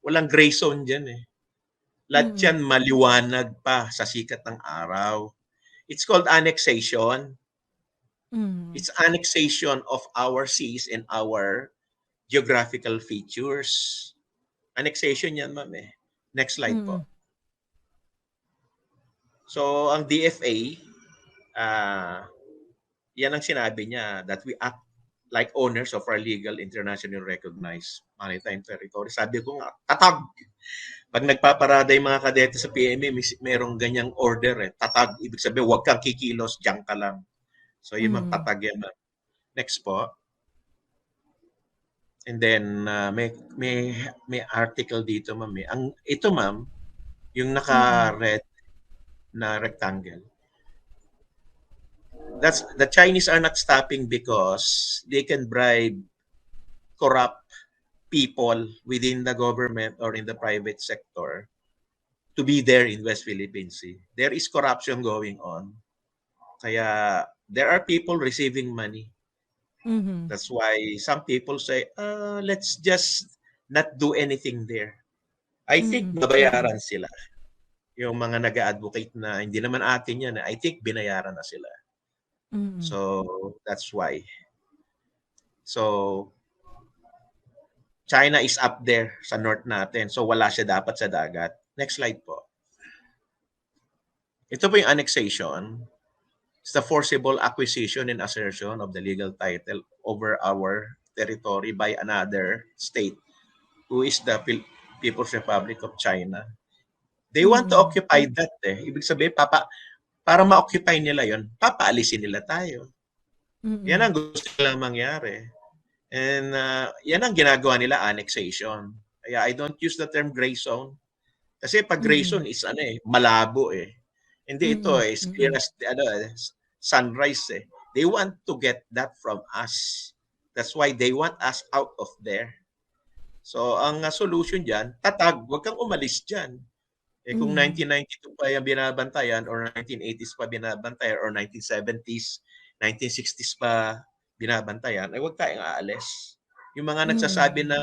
walang gray zone dyan eh. Lahat yan maliwanag pa sa sikat ng araw. It's called annexation. It's annexation of our seas and our geographical features. Annexation yan, ma'am eh. Next slide po. So, ang DFA, yan ang sinabi niya, that we act like owners of our legal, internationally recognized maritime territory. Sabi ko nga, tatag! Pag nagpaparada yung mga kadete sa PMA, merong ganyang order eh. Tatag, ibig sabihin, huwag kang kikilos, diyan ka lang. So, yun mang tatag yan. Next po. And then, may article dito, ma'am. Ito, ma'am, yung naka-red na rectangle. The Chinese are not stopping because they can bribe corrupt people within the government or in the private sector to be there in West Philippine Sea. There is corruption going on. Kaya there are people receiving money. That's why some people say, let's just not do anything there. I think babayaran sila. Yung mga nag-advocate na hindi naman atin yan, I think binayaran na sila. So that's why. So China is up there sa north natin. So wala siya dapat sa dagat. Next slide po. Ito po yung annexation. It's the forcible acquisition and assertion of the legal title over our territory by another state, who is the People's Republic of China. They want to occupy that eh. Ibig sabihin, para ma-occupy nila yon, papaalisin nila tayo. Yan ang gusto nilang mangyari. And yan ang ginagawa nila, annexation. Kaya I don't use the term gray zone. Kasi pag gray zone is malabo eh. Hindi ito eh, it's clear as sunrise eh. They want to get that from us. That's why they want us out of there. So ang solution diyan, tatag, wag kang umalis diyan. Eh kung 1992 pa yung binabantayan or 1980s pa binabantayan or 1970s, 1960s pa binabantayan, ay wag tayong aalis. Yung mga nagsasabi na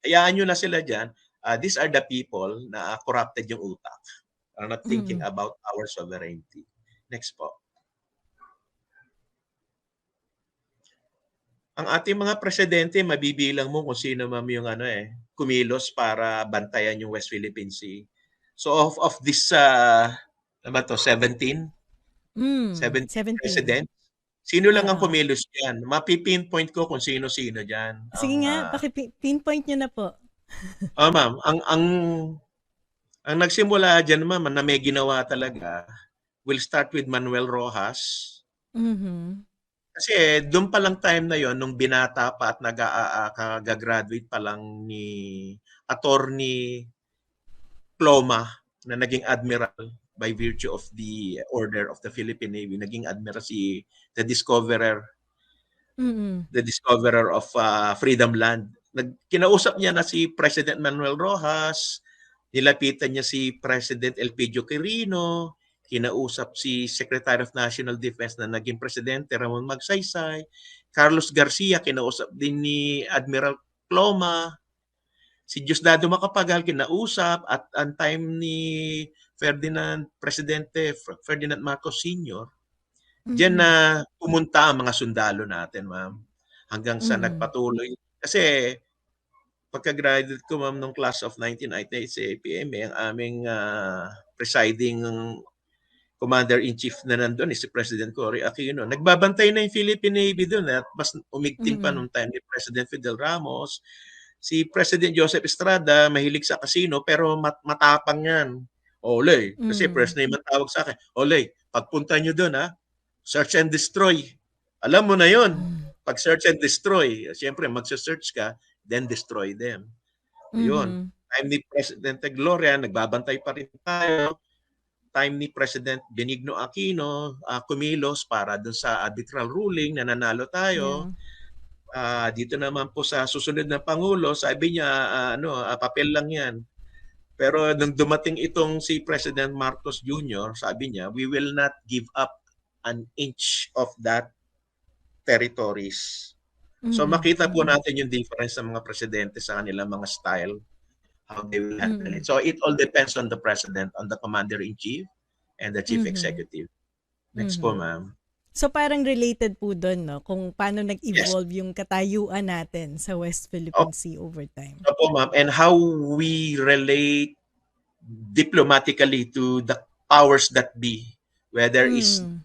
hayaan nyo na sila diyan, these are the people na corrupted yung utak. Are not thinking about our sovereignty. Next po. Ang ating mga presidente, mabibilang mo kung sino ma'am yung kumilos para bantayan yung West Philippine Sea. So of this 17 president, sino lang ang kumilos diyan? Mapipinpoint ko kung sino-sino diyan. Sige nga, paki-pinpoint niyo na po. Ma'am, ang nagsimula diyan ma'am na may ginawa talaga, we'll start with Manuel Rojas. Kasi doon pa lang time na yon nung binata pa at nag-graduate pa lang ni Attorney Ploma na naging admiral by virtue of the order of the Philippine Navy. Naging admiral si the discoverer of Freedom Land. Kinausap niya na si President Manuel Rojas, nilapitan niya si President Elpidio Quirino, kinausap si Secretary of National Defense na naging presidente Ramon Magsaysay, Carlos Garcia, kinausap din ni Admiral Ploma, si Diosdado Macapagal kinausap, at ang time ni Presidente Ferdinand Marcos Sr., diyan na pumunta ang mga sundalo natin, ma'am, hanggang sa nagpatuloy. Kasi pagka-graduate ko, ma'am, nung class of 1998 sa APMA, ang aming presiding Commander-in-Chief na nandun si President Cory Aquino. Nagbabantay na yung Philippine Navy doon at mas umigting pa nung time ni President Fidel Ramos. Si President Joseph Estrada, mahilig sa casino pero matapang yan. Olay, kasi first name ang tawag sa akin. Olay, pagpunta nyo doon search and destroy. Alam mo na yon. Pag search and destroy, siyempre magsa-search ka, then destroy them. Yun. Time ni Presidente Gloria, nagbabantay pa rin tayo. Time ni President Benigno Aquino, kumilos para doon sa arbitral ruling na nanalo tayo. Dito naman po sa susunod na Pangulo, sabi niya, papel lang yan. Pero nung dumating itong si President Marcos Jr., sabi niya, we will not give up an inch of that territories. So makita po natin yung difference ng mga presidente sa kanilang mga style, how they will handle it. Mm. So it all depends on the president, on the commander-in-chief, and the chief Mhm. executive. Next po, Mhm. ma'am. So parang related po dun 'no, kung paano Yes. nag-evolve yung katayuan natin sa West Opo, Philippine Sea over time. opo, ma'am. And how we relate diplomatically to the powers that be, whether Mm.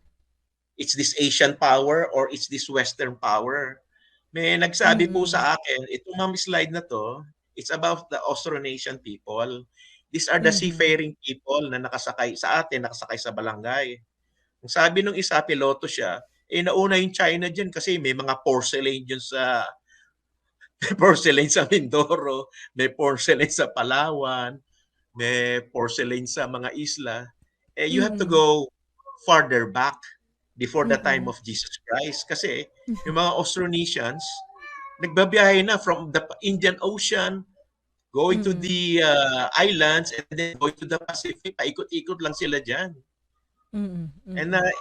it's this Asian power or it's this Western power. May nagsabi po Mm. sa akin, itong ma'am slide na to, it's about the Austronesian people. These are the Mhm. seafaring people na nakasakay sa atin, nakasakay sa balangay. Ang sabi nung isa, piloto siya, nauna yung China dyan kasi may mga porcelain dyan sa may porcelain sa Mindoro, may porcelain sa Palawan, may porcelain sa mga isla. You have to Mm. go farther back before the time Mm. of Jesus Christ. Kasi yung mga Austronesians, nagbabiyahe na from the Indian Ocean, going to Mm. the islands, and then going to the Pacific. Paikot-ikot lang sila dyan. Mm. And Mm.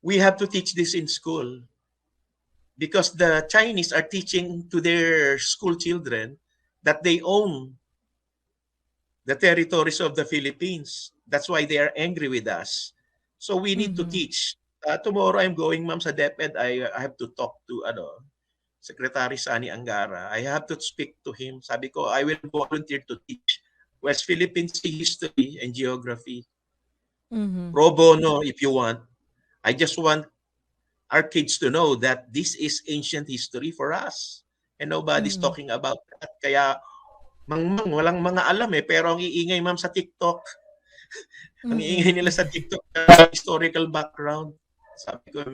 we have to teach this in school because the Chinese are teaching to their school children that they own the territories of the Philippines. That's why they are angry with us. So we need to Mhm. teach. Tomorrow I'm going, ma'am, sa DepEd. I have to talk to Secretary Sani Angara. I have to speak to him. Sabi ko, I will volunteer to teach West Philippine Sea history and geography. Mhm. Pro bono, if you want. I just want our kids to know that this is ancient history for us. And nobody's Mm. talking about that. Kaya, walang mga alam pero ang iingay, ma'am, sa TikTok. Ang iingay Mm. nila sa TikTok, historical background. Sabi ko,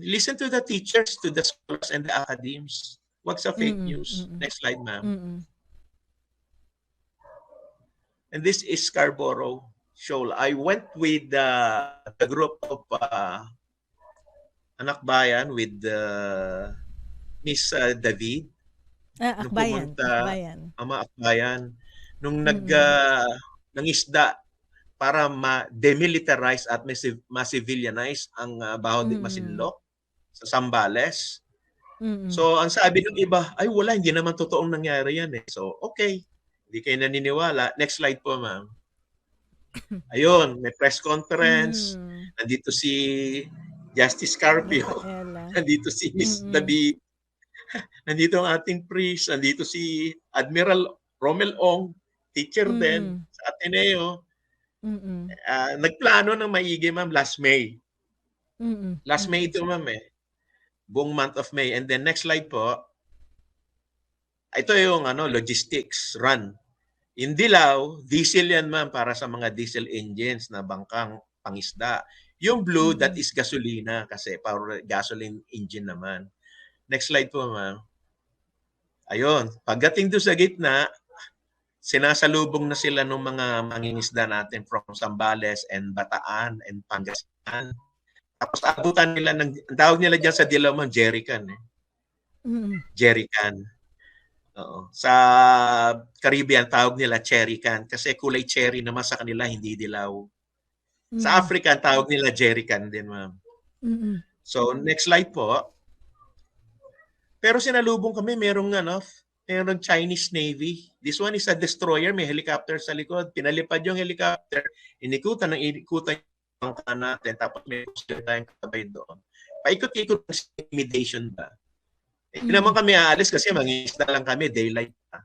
listen to the teachers, to the scholars, and the academies. Wag sa fake Mm. news. Mm. Next slide, ma'am. Mm. And this is Scarborough Shoal. I went with the group of Anak Bayan with Miss David. Nung Akbayan, pumunta akbayan. ang mga akbayan, nung Mm. nangisda para ma-demilitarize at ma-civilianize ang Baho de Mm. Masinloc sa Zambales. Mm. So, ang sabi ng iba, ay wala, hindi naman totoong nangyari yan So, okay. Hindi kayo naniniwala. Next slide po, ma'am. Ayun, may press conference. Mm. Nandito si Justice Carpio. Rafaela. Nandito si Miss Mm. David. Nandito ang ating priest. Nandito si Admiral Romel Ong, teacher din Mm. sa Ateneo. Mm. Nagplano ng maigi, ma'am, last May. Mm. Last May Mm. ito, ma'am Buong month of May. And then next slide po. Ito yung logistics run. In Dilao, diesel yan, ma'am, para sa mga diesel engines na bangkang pangisda. Yung blue, that Mm. is gasolina kasi para gasoline engine naman. Next slide po, ma'am. Ayun. Pagdating doon sa gitna, sinasalubong na sila ng mga mangingisda natin from Zambales and Bataan and Pangasinan. Tapos abutan nila ang tawag nila diyan sa Dilao, ma'am, jerrycan. Mm. Jerrycan. Oo. Sa Caribbean, tawag nila cherry can kasi kulay cherry naman sa kanila, hindi dilaw. Sa Mm. African, tawag nila jerry can din, ma'am. Mm. So, next slide po. Pero sinalubong kami, merong Chinese Navy. This one is a destroyer, may helicopter sa likod. Pinalipad yung helicopter, inikutan yung bangka natin, tapos may coaster tayong kasabay doon. Paikot-ikot ng intimidation ba? Hindi naman kami aalis kasi mangingisda lang kami, daylight pa.